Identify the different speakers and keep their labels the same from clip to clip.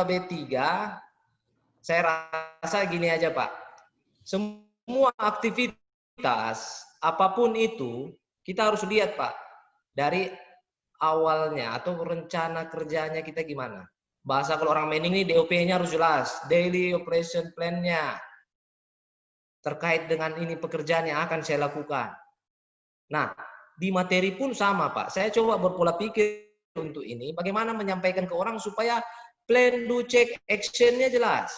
Speaker 1: limbah B3, saya rasa gini aja Pak. Semua aktivitas apapun itu kita harus lihat Pak dari awalnya atau rencana kerjanya kita gimana. Bahasa kalau orang mining ini DOP-nya harus jelas, daily operation plan-nya terkait dengan ini pekerjaan yang akan saya lakukan. Nah, di materi pun sama Pak. Saya coba berpola pikir untuk ini, bagaimana menyampaikan ke orang supaya plan, do, check, action-nya jelas.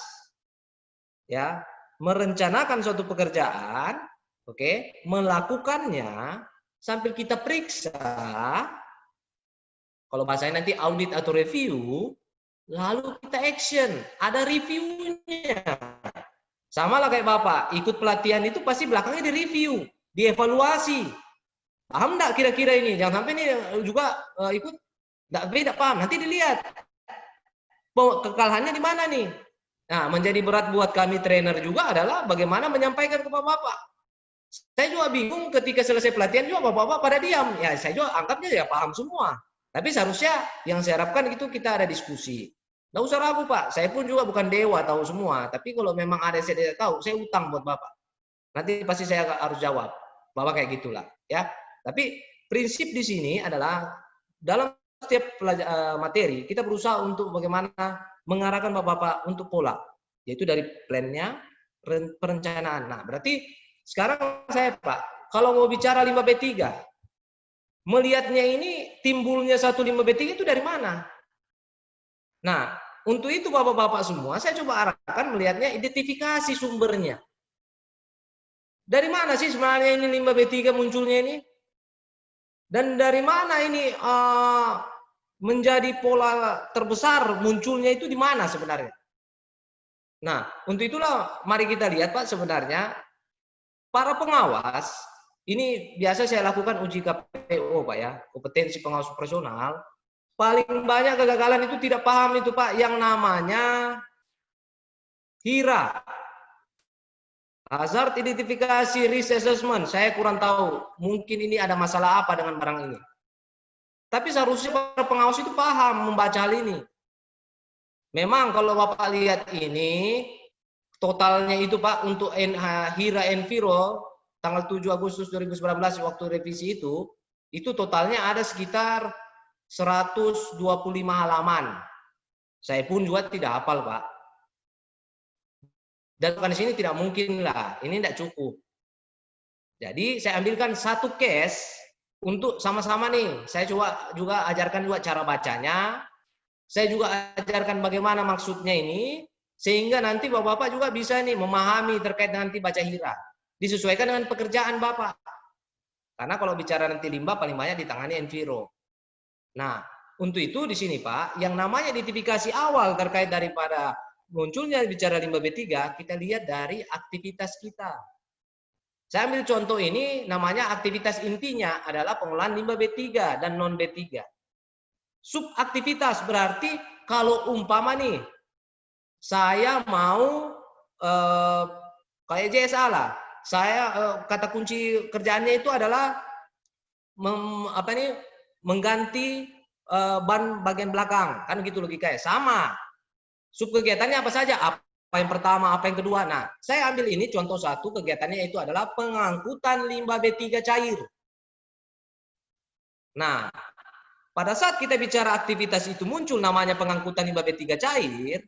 Speaker 1: Ya, merencanakan suatu pekerjaan, oke, melakukannya sambil kita periksa. Kalau bahasanya nanti audit atau review, lalu kita action, ada reviewnya. Sama lah kayak Bapak, ikut pelatihan itu pasti belakangnya direview, dievaluasi. Paham enggak kira-kira ini? Jangan sampai ini juga ikut enggak paham, nanti dilihat. Kekalahannya di mana nih? Nah, menjadi berat buat kami trainer juga adalah bagaimana menyampaikan ke Bapak-bapak. Saya juga bingung ketika selesai pelatihan juga Bapak-bapak pada diam. Ya, saya juga anggapnya ya paham semua. Tapi seharusnya yang saya harapkan itu kita ada diskusi. Nggak usah ragu Pak, saya pun juga bukan dewa tahu semua. Tapi kalau memang ada yang saya tidak tahu, saya utang buat Bapak. Nanti pasti saya harus jawab. Bapak kayak gitulah, ya. Tapi prinsip di sini adalah dalam setiap materi kita berusaha untuk bagaimana mengarahkan Bapak-bapak untuk pola, yaitu dari plannya, perencanaan. Nah, berarti sekarang saya Pak, kalau mau bicara limbah B3, melihatnya ini timbulnya satu limbah B3 itu dari mana? Nah, untuk itu Bapak-bapak semua, saya coba arahkan melihatnya identifikasi sumbernya. Dari mana sih sebenarnya ini limbah B3 munculnya ini? Dan dari mana ini menjadi pola terbesar munculnya itu di mana sebenarnya? Nah, untuk itulah mari kita lihat Pak sebenarnya para pengawas, ini biasa saya lakukan uji KPO Pak ya, kompetensi pengawas operasional. Paling banyak kegagalan itu tidak paham itu Pak, yang namanya HIRA. Hazard Identifikasi Risk Assessment, saya kurang tahu, mungkin ini ada masalah apa dengan barang ini. Tapi seharusnya para pengawas itu paham membaca hal ini. Memang kalau Bapak lihat ini, totalnya itu Pak untuk HIRA Enviro, tanggal 7 Agustus 2019 waktu revisi itu totalnya ada sekitar 125 halaman. Saya pun juga tidak hafal Pak. Dan di sini tidak mungkin lah, ini tidak cukup. Jadi saya ambilkan satu case untuk sama-sama nih. Saya juga ajarkan juga cara bacanya. Saya juga ajarkan bagaimana maksudnya ini, sehingga nanti Bapak-bapak juga bisa nih memahami terkait nanti baca HIRA. Disesuaikan dengan pekerjaan Bapak. Karena kalau bicara nanti limbah paling banyak ditangani Enviro. Nah, untuk itu di sini Pak, yang namanya identifikasi awal terkait daripada munculnya bicara limbah B3, kita lihat dari aktivitas kita. Saya ambil contoh ini, namanya aktivitas intinya adalah pengolahan limbah B3 dan non B3. Subaktivitas berarti kalau umpama nih, saya mau kayak JSA lah, saya kata kunci kerjaannya itu adalah mengganti ban bagian belakang, kan gitu logikanya. Sama. Subkegiatannya apa saja? Apa yang pertama, apa yang kedua? Nah, saya ambil ini contoh satu, kegiatannya itu adalah pengangkutan limbah B3 cair. Nah, pada saat kita bicara aktivitas itu muncul namanya pengangkutan limbah B3 cair,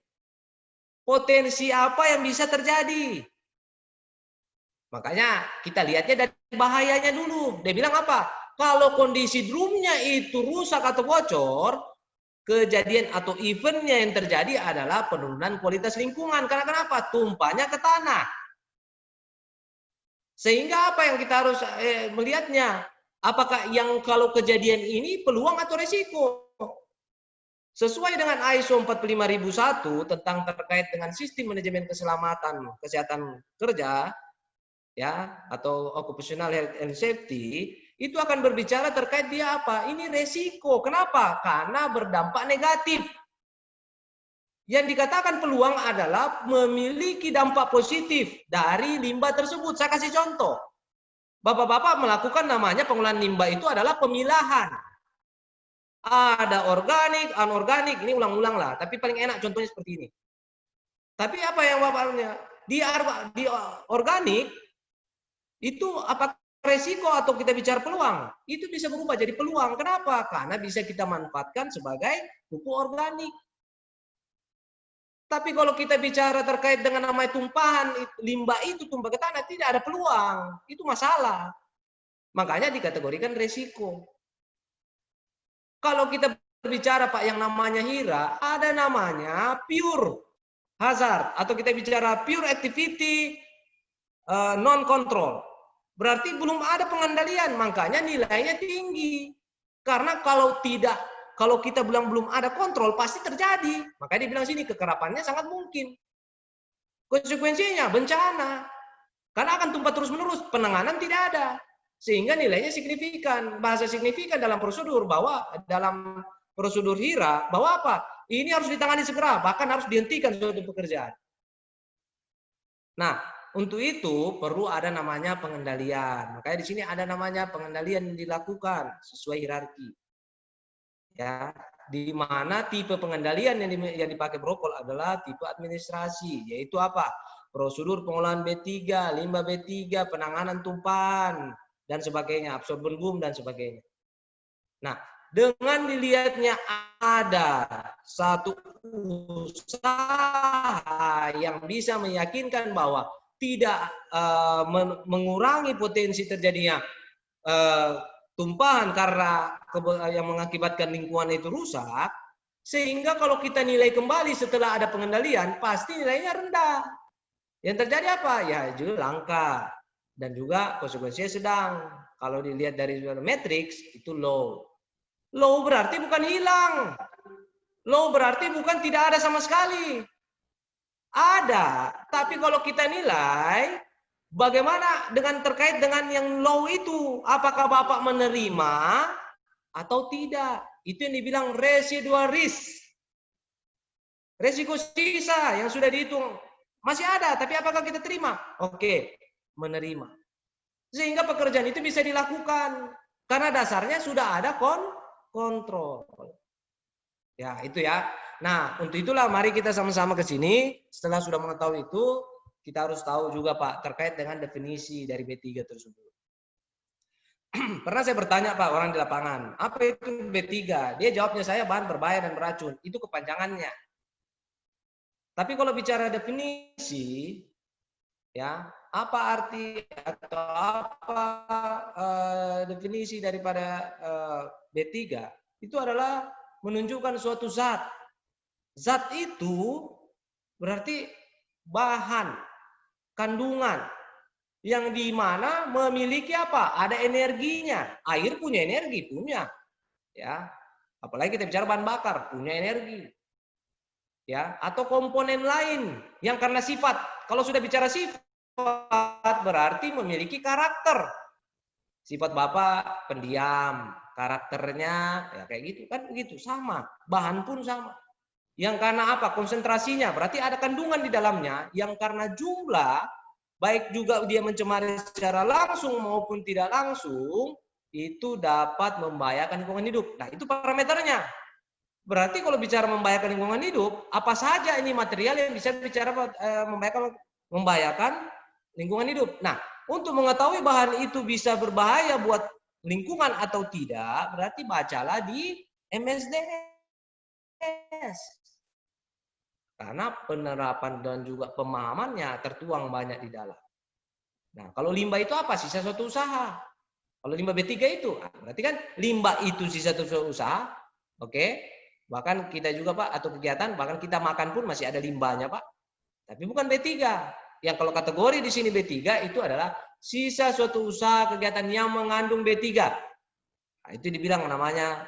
Speaker 1: potensi apa yang bisa terjadi? Makanya kita lihatnya dari bahayanya dulu. Dia bilang apa? Kalau kondisi drumnya itu rusak atau bocor, kejadian atau eventnya yang terjadi adalah penurunan kualitas lingkungan. Karena kenapa? Tumpahnya ke tanah. Sehingga apa yang kita harus melihatnya? Apakah yang kalau kejadian ini peluang atau resiko? Sesuai dengan ISO 45001 tentang terkait dengan sistem manajemen keselamatan kesehatan kerja, ya, atau occupational health and safety, itu akan berbicara terkait dia apa? Ini resiko. Kenapa? Karena berdampak negatif. Yang dikatakan peluang adalah memiliki dampak positif dari limbah tersebut. Saya kasih contoh. Bapak-bapak melakukan namanya pengolahan limbah itu adalah pemilahan. Ada organik, anorganik, ini ulang-ulang lah. Tapi paling enak contohnya seperti ini. Tapi apa yang bapaknya? Di organik, itu apa resiko atau kita bicara peluang? Itu bisa berubah jadi peluang. Kenapa? Karena bisa kita manfaatkan sebagai pupuk organik. Tapi kalau kita bicara terkait dengan namanya tumpahan, limbah itu tumpah ke tanah, tidak ada peluang. Itu masalah. Makanya dikategorikan resiko. Kalau kita berbicara Pak yang namanya HIRA, ada namanya pure hazard. Atau kita bicara pure activity non-control. Berarti belum ada pengendalian, makanya nilainya tinggi. Karena kalau kita bilang belum ada kontrol, pasti terjadi. Makanya dibilang sini kekerapannya sangat mungkin. Konsekuensinya bencana. Karena akan tumpah terus-menerus, penanganan tidak ada. Sehingga nilainya signifikan. Bahasa signifikan dalam prosedur bahwa dalam prosedur HIRA bahwa apa? Ini harus ditangani segera, bahkan harus dihentikan suatu pekerjaan. Nah, untuk itu perlu ada namanya pengendalian. Makanya di sini ada namanya pengendalian yang dilakukan sesuai hierarki. Ya, di mana tipe pengendalian yang dipakai Brokol adalah tipe administrasi, yaitu apa? Prosedur pengolahan B3, limbah B3, penanganan tumpahan dan sebagainya, absorben boom dan sebagainya. Nah, dengan dilihatnya ada satu usaha yang bisa meyakinkan bahwa tidak mengurangi potensi terjadinya tumpahan karena yang mengakibatkan lingkungan itu rusak, sehingga kalau kita nilai kembali setelah ada pengendalian, pasti nilainya rendah. Yang terjadi apa? Ya juga langka dan juga konsekuensinya sedang. Kalau dilihat dari matriks itu low. Low berarti bukan hilang. Low berarti bukan tidak ada sama sekali. Ada, tapi kalau kita nilai bagaimana dengan terkait dengan yang low itu, apakah Bapak menerima atau tidak? Itu yang dibilang residual risk. Resiko sisa yang sudah dihitung masih ada, tapi apakah kita terima? Oke, menerima. Sehingga pekerjaan itu bisa dilakukan karena dasarnya sudah ada kontrol. Ya, itu ya. Nah, untuk itulah mari kita sama-sama ke sini. Setelah sudah mengetahui itu, kita harus tahu juga Pak terkait dengan definisi dari B3 tersebut. Pernah saya bertanya Pak orang di lapangan, apa itu B3? Dia jawabnya saya bahan berbahaya dan beracun. Itu kepanjangannya. Tapi kalau bicara definisi, ya apa arti atau apa definisi daripada B3? Itu adalah menunjukkan suatu zat. Zat itu berarti bahan, kandungan yang di mana memiliki apa? Ada energinya. Air punya energi, punya. Ya. Apalagi kita bicara bahan bakar, punya energi. Ya, atau komponen lain yang karena sifat. Kalau sudah bicara sifat berarti memiliki karakter. Sifat Bapak pendiam, karakternya ya kayak gitu kan begitu, sama. Bahan pun sama. Yang karena apa? Konsentrasinya, berarti ada kandungan di dalamnya yang karena jumlah, baik juga dia mencemari secara langsung maupun tidak langsung, itu dapat membahayakan lingkungan hidup. Nah, itu parameternya. Berarti kalau bicara membahayakan lingkungan hidup, apa saja ini material yang bisa bicara membahayakan lingkungan hidup. Nah, untuk mengetahui bahan itu bisa berbahaya buat lingkungan atau tidak, berarti bacalah di MSDS. Karena penerapan dan juga pemahamannya tertuang banyak di dalam. Nah, kalau limbah itu apa? Sisa suatu usaha. Kalau limbah B3 itu, berarti kan limbah itu sisa suatu usaha. Oke. Bahkan kita juga Pak, atau kegiatan, bahkan kita makan pun masih ada limbahnya Pak. Tapi bukan B3. Yang kalau kategori di sini B3 itu adalah sisa suatu usaha kegiatan yang mengandung B3. Nah, itu dibilang namanya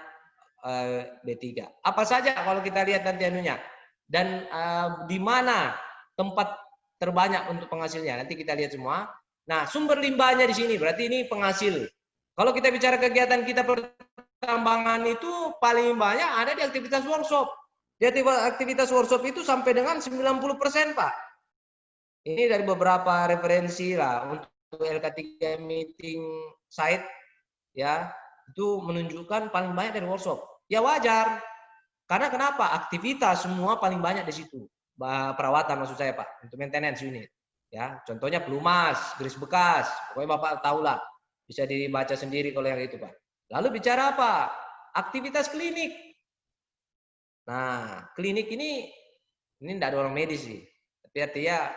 Speaker 1: B3. Apa saja kalau kita lihat nanti anunya. Dan di mana tempat terbanyak untuk penghasilnya. Nanti kita lihat semua. Nah, sumber limbahnya di sini. Berarti ini penghasil. Kalau kita bicara kegiatan kita pertambangan itu paling banyak ada di aktivitas workshop. Di aktivitas workshop itu sampai dengan 90% Pak. Ini dari beberapa referensi lah untuk LK3 meeting site ya, itu menunjukkan paling banyak dari workshop. Ya wajar. Karena kenapa? Aktivitas semua paling banyak di situ. Perawatan maksud saya Pak, untuk maintenance unit. Ya, contohnya pelumas, grease bekas. Pokoknya Bapak tahulah. Bisa dibaca sendiri kalau yang itu Pak. Lalu bicara apa? Aktivitas klinik. Nah, klinik ini tidak ada orang medis sih. Tapi artinya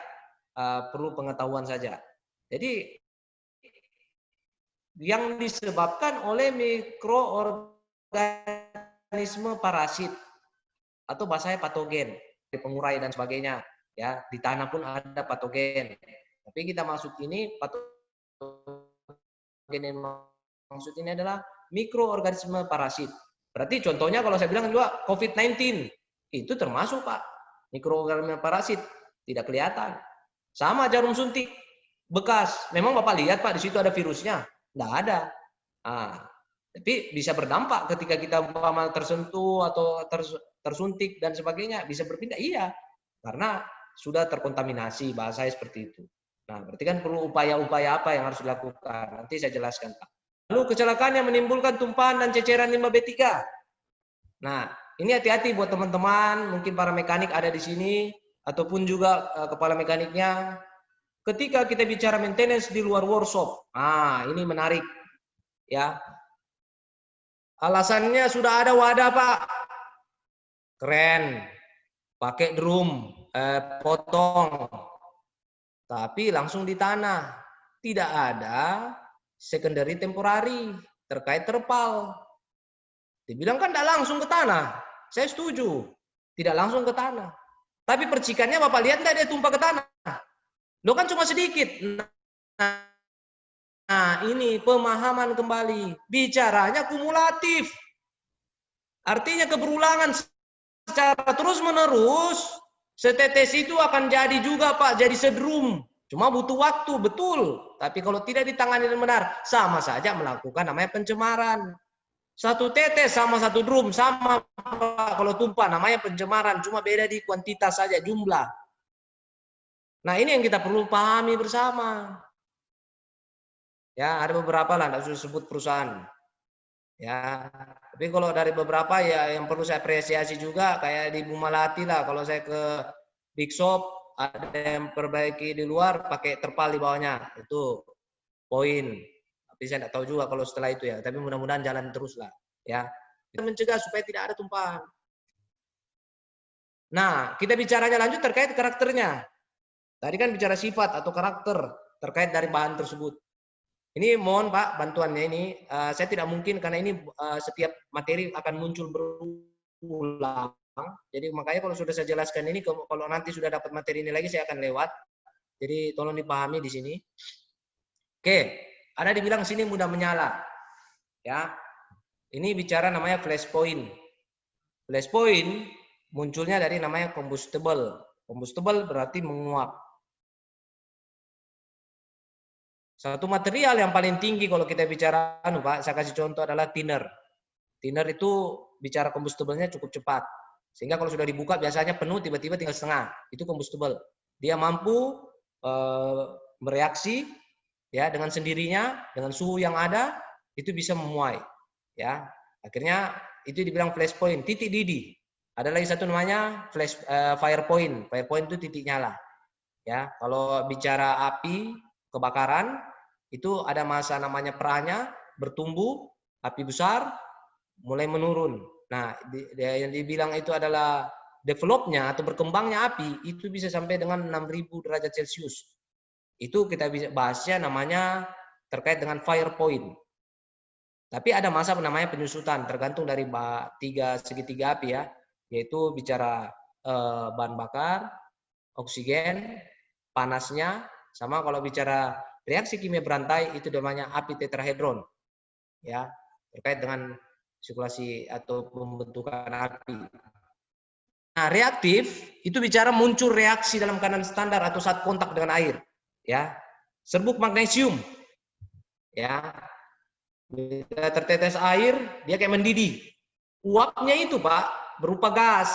Speaker 1: perlu pengetahuan saja. Jadi yang disebabkan oleh mikroorganisme parasit atau bahasanya patogen, pengurai dan sebagainya. Ya, di tanah pun ada patogen. Tapi kita maksud ini patogen yang maksud ini adalah mikroorganisme parasit. Berarti contohnya kalau saya bilang juga COVID-19 itu termasuk Pak mikroorganisme parasit, tidak kelihatan. Sama jarum suntik bekas. Memang Bapak lihat Pak di situ ada virusnya? Tidak ada. Tapi bisa berdampak ketika kita umpama tersentuh atau tersuntik dan sebagainya, bisa berpindah. Iya, karena sudah terkontaminasi, bahasanya seperti itu. Nah, berarti kan perlu upaya-upaya apa yang harus dilakukan. Nanti saya jelaskan Pak. Lalu kecelakaan yang menimbulkan tumpahan dan ceceran limbah B3. Nah, ini hati-hati buat teman-teman, mungkin para mekanik ada di sini, ataupun juga kepala mekaniknya. Ketika kita bicara maintenance di luar workshop, ini menarik. Ya, alasannya sudah ada wadah Pak, keren, pakai drum, potong, tapi langsung di tanah, tidak ada secondary temporary terkait terpal. Dibilang kan tidak langsung ke tanah, saya setuju, tidak langsung ke tanah. Tapi percikannya Bapak lihat tidak dia tumpah ke tanah, lo kan cuma sedikit. Nah, ini pemahaman kembali. Bicaranya kumulatif. Artinya keberulangan secara terus-menerus, setetes itu akan jadi juga Pak, jadi sedrum. Cuma butuh waktu, betul. Tapi kalau tidak ditangani dengan benar, sama saja melakukan namanya pencemaran. Satu tetes sama satu drum, sama Pak, kalau tumpah namanya pencemaran. Cuma beda di kuantitas saja, jumlah. Nah, ini yang kita perlu pahami bersama. Ya, ada beberapa lah, tidak usah sebut perusahaan. Ya, tapi kalau dari beberapa ya yang perlu saya apresiasi juga kayak di Bumalati lah. Kalau saya ke Big Shop ada yang perbaiki di luar pakai terpal di bawahnya, itu poin. Tapi saya tidak tahu juga kalau setelah itu ya. Tapi mudah-mudahan jalan terus lah. Ya, kita mencegah supaya tidak ada tumpahan. Nah, kita bicaranya lanjut terkait karakternya. Tadi kan bicara sifat atau karakter terkait dari bahan tersebut. Ini mohon Pak bantuannya ini. Saya tidak mungkin karena ini setiap materi akan muncul berulang. Jadi makanya kalau sudah saya jelaskan ini, kalau nanti sudah dapat materi ini lagi saya akan lewat. Jadi tolong dipahami di sini. Oke, ada dibilang sini mudah menyala. Ya, ini bicara namanya flash point. Flash point munculnya dari namanya combustible. Combustible berarti menguap. Satu material yang paling tinggi kalau kita bicara, Pak, saya kasih contoh adalah thinner. Thinner itu bicara combustible-nya cukup cepat. Sehingga kalau sudah dibuka biasanya penuh, tiba-tiba tinggal setengah. Itu combustible. Dia mampu bereaksi ya dengan sendirinya, dengan suhu yang ada, itu bisa memuai. Ya, akhirnya itu dibilang flash point, titik didih. Ada lagi satu namanya flash fire point. Fire point itu titik nyala. Ya, kalau bicara api kebakaran itu ada masa namanya peranya, bertumbuh, api besar, mulai menurun. Nah, yang dibilang itu adalah developnya atau berkembangnya api, itu bisa sampai dengan 6.000 derajat Celcius. Itu kita bisa bahasnya namanya terkait dengan fire point. Tapi ada masa namanya penyusutan, tergantung dari segitiga api ya, yaitu bicara bahan bakar, oksigen, panasnya, sama kalau bicara reaksi kimia berantai itu namanya api tetrahedron. Ya, terkait dengan sirkulasi atau pembentukan api. Nah, reaktif itu bicara muncul reaksi dalam keadaan standar atau saat kontak dengan air. Ya, serbuk magnesium. Ya, bila tertetes air, dia kayak mendidih. Uapnya itu, Pak, berupa gas.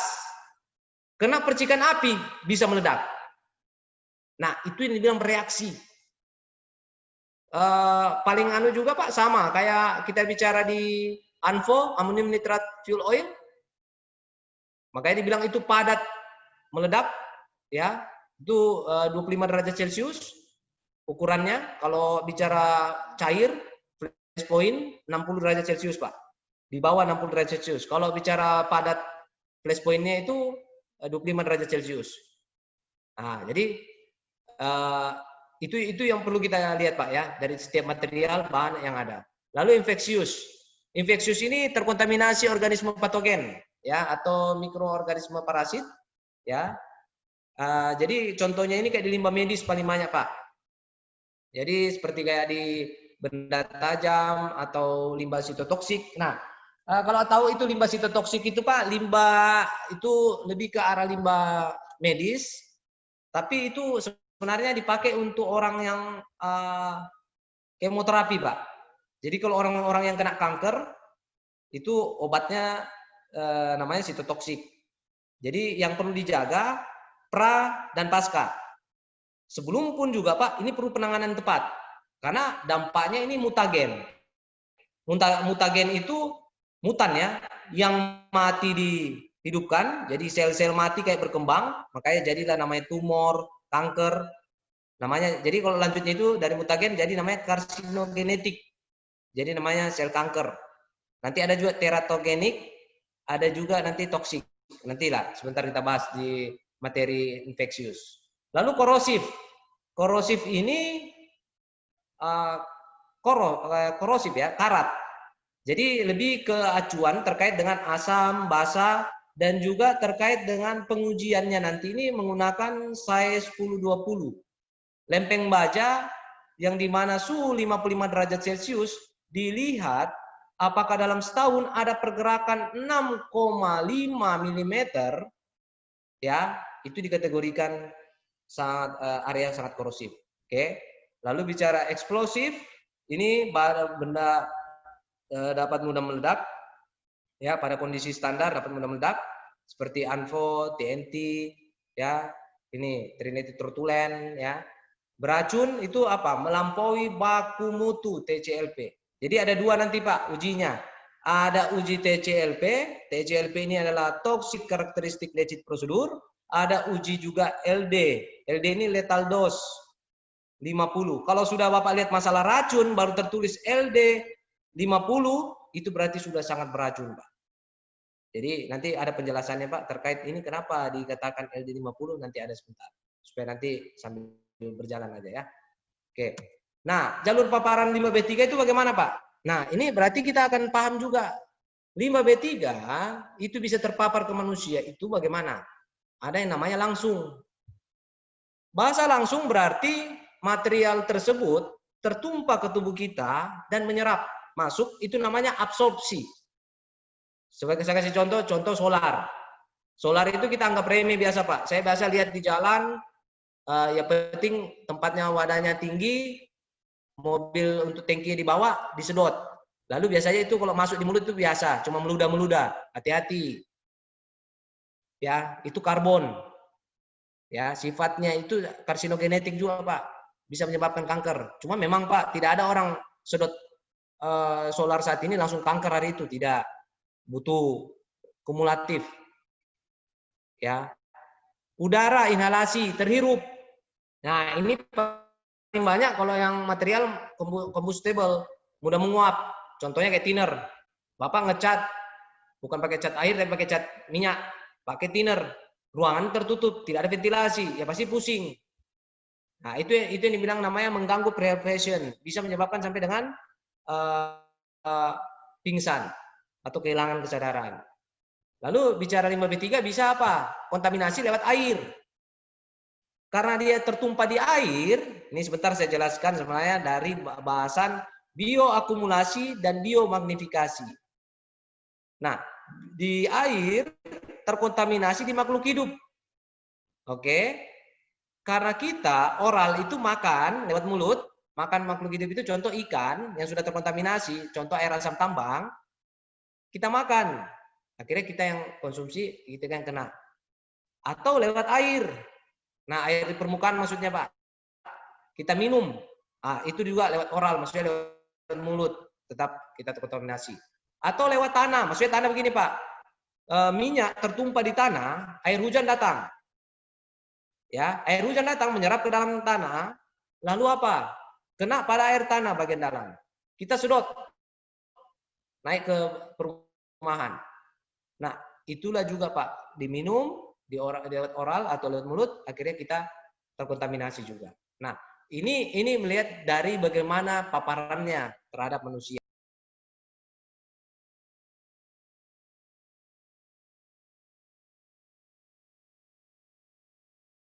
Speaker 1: Kena percikan api bisa meledak. Nah, itu yang dibilang reaksi. Paling anu juga Pak, sama kayak kita bicara di ANFO, amonium nitrat fuel oil. Makanya dibilang itu padat meledak, ya. Itu 25 derajat Celcius ukurannya. Kalau bicara cair, flash point 60 derajat Celcius, Pak. Di bawah 60 derajat Celcius. Kalau bicara padat, flash point-nya itu 25 derajat Celcius. Nah, jadi itu yang perlu kita lihat, Pak, ya, dari setiap material bahan yang ada. Lalu infeksius. Infeksius ini terkontaminasi organisme patogen, ya, atau mikroorganisme parasit, ya. Jadi contohnya ini kayak di limbah medis paling banyak, Pak. Jadi seperti kayak di benda tajam atau limbah sitotoksik. Nah, kalau tahu itu limbah sitotoksik itu, Pak, limbah itu lebih ke arah limbah medis, tapi itu sebenarnya dipakai untuk orang yang kemoterapi, Pak. Jadi kalau orang-orang yang kena kanker, itu obatnya namanya sitotoksik. Jadi yang perlu dijaga pra dan pasca. Sebelum pun juga, Pak, ini perlu penanganan tepat. Karena dampaknya ini mutagen. Mutagen itu mutan, ya, yang mati dihidupkan, jadi sel-sel mati kayak berkembang, makanya jadilah namanya tumor, kanker. Namanya, jadi kalau lanjutnya itu dari mutagen jadi namanya karsinogenetik. Jadi namanya sel kanker. Nanti ada juga teratogenik, ada juga nanti toksik. Nantilah sebentar kita bahas di materi infeksius. Lalu korosif. Korosif ini korosif, ya, karat. Jadi lebih ke acuan terkait dengan asam, basa, dan juga terkait dengan pengujiannya nanti ini menggunakan SAE 1020. Lempeng baja yang dimana suhu 55 derajat Celcius dilihat apakah dalam setahun ada pergerakan 6,5 mm, ya, itu dikategorikan sangat area yang sangat korosif. Oke. Lalu bicara eksplosif, ini benda dapat mudah meledak, ya, pada kondisi standar dapat mudah meledak seperti ANFO, TNT, ya, ini trinitrotoluen, ya. Beracun itu apa? Melampaui baku mutu TCLP. Jadi ada dua nanti, Pak, ujinya. Ada uji TCLP. TCLP ini adalah toxic characteristic legit procedure. Ada uji juga LD. LD ini lethal dose 50. Kalau sudah Bapak lihat masalah racun baru tertulis LD 50, itu berarti sudah sangat beracun, Pak. Jadi nanti ada penjelasannya, Pak, terkait ini kenapa dikatakan LD 50, nanti ada sebentar. Supaya nanti sambil berjalan aja, ya. Oke. Nah, jalur paparan limbah B3 itu bagaimana, Pak? Nah, ini berarti kita akan paham juga. Limbah B3 itu bisa terpapar ke manusia itu bagaimana? Ada yang namanya langsung. Bahasa langsung berarti material tersebut tertumpah ke tubuh kita dan menyerap masuk, itu namanya absorpsi. Sebagai saya kasih contoh solar. Solar itu kita anggap remeh biasa, Pak. Saya biasa lihat di jalan, ya penting tempatnya wadahnya tinggi, mobil untuk tangki dibawa, disedot. Lalu biasanya itu kalau masuk di mulut itu biasa, cuma meludah-meludah. Hati-hati. Ya, itu karbon. Ya, sifatnya itu karsinogenetik juga, Pak. Bisa menyebabkan kanker. Cuma memang, Pak, tidak ada orang sedot solar saat ini langsung kanker hari itu, tidak. Butuh kumulatif. Ya. Udara inhalasi terhirup. Nah, ini paling banyak kalau yang material combustible, mudah menguap. Contohnya kayak thinner. Bapak ngecat bukan pakai cat air tapi pakai cat minyak, pakai thinner. Ruangan tertutup, tidak ada ventilasi, ya pasti pusing. Nah, itu yang dibilang namanya mengganggu prehabilitation, bisa menyebabkan sampai dengan pingsan atau kehilangan kesadaran. Lalu bicara limbah B3 bisa apa? Kontaminasi lewat air. Karena dia tertumpah di air, ini sebentar saya jelaskan sebenarnya dari bahasan bioakumulasi dan biomagnifikasi. Nah, di air terkontaminasi di makhluk hidup. Oke. Karena kita oral itu makan lewat mulut, makan makhluk hidup itu contoh ikan yang sudah terkontaminasi, contoh air asam tambang, kita makan. Akhirnya kita yang konsumsi, kita yang kena. Atau lewat air. Nah, air di permukaan maksudnya, Pak. Kita minum. Nah, itu juga lewat oral, maksudnya lewat mulut. Tetap kita terkontaminasi. Atau lewat tanah, maksudnya tanah begini Pak, minyak tertumpah di tanah, air hujan datang. Ya, air hujan datang menyerap ke dalam tanah, lalu apa? Kena pada air tanah bagian dalam. Kita sedot naik ke perumahan. Nah, itulah juga Pak, diminum, lewat oral atau lewat mulut, akhirnya kita terkontaminasi juga. Nah, ini melihat dari bagaimana paparannya terhadap manusia.